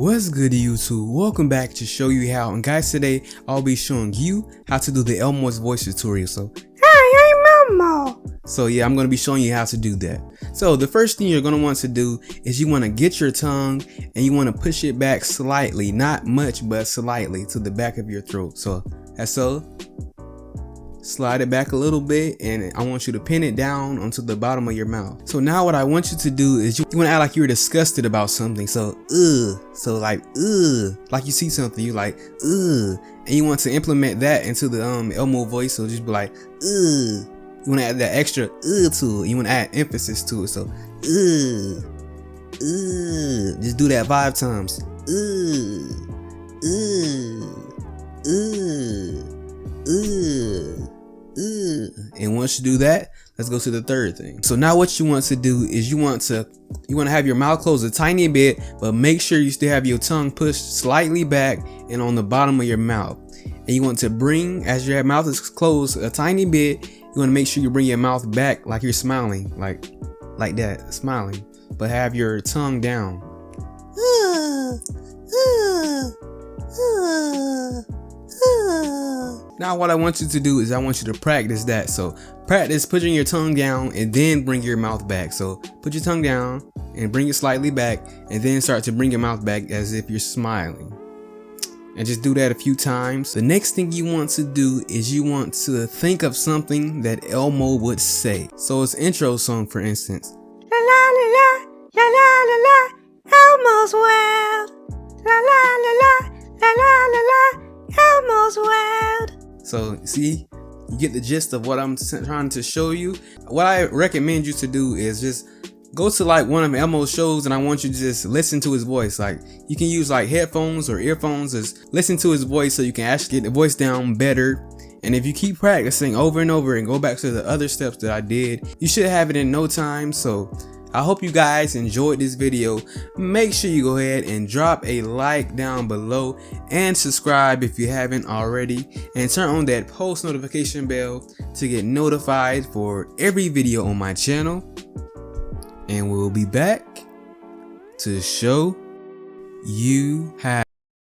What's good YouTube? Welcome back to Show You How, and guys, today I'll be showing you how to do the Elmo's voice tutorial. So Hi, I'm Elmo. yeah, I'm going to be showing you how to do that. So the first thing you're going to want to do is you want to get your tongue and you want to push it back slightly, not much but slightly, to the back of your throat. So that's so. Slide it back a little bit, and I want you to pin it down onto the bottom of your mouth. So now what I want you to do is you want to act like you're disgusted about something. So like you see something, you like and you want to implement that into the Elmo voice. So just be like You want to add that extra to it. You want to add emphasis to it. So just do that 5 times. And once you do that, let's go to the third thing. So now what you want to do is you want to have your mouth closed a tiny bit, but make sure you still have your tongue pushed slightly back and on the bottom of your mouth. And you want to bring, as your mouth is closed a tiny bit, you want to make sure you bring your mouth back like you're smiling, like that, smiling, but have your tongue down. Now what I want you to do is I want you to practice that. So practice putting your tongue down and then bring your mouth back. So put your tongue down and bring it slightly back, and then start to bring your mouth back as if you're smiling. And just do that a few times. The next thing you want to do is you want to think of something that Elmo would say. So it's intro song, for instance. La la la la, la la la la, Elmo's world. La la la la, la la la la, Elmo's world. So see, you get the gist of what I'm trying to show you. What I recommend you to do is just go to like one of Elmo's shows, and I want you to just listen to his voice. Like, you can use like headphones or earphones, just listen to his voice so you can actually get the voice down better. And if you keep practicing over and over and go back to the other steps that I did, you should have it in no time. So I hope you guys enjoyed this video. Make sure you go ahead and drop a like down below and subscribe if you haven't already, and turn on that post notification bell to get notified for every video on my channel. And we'll be back to show you how.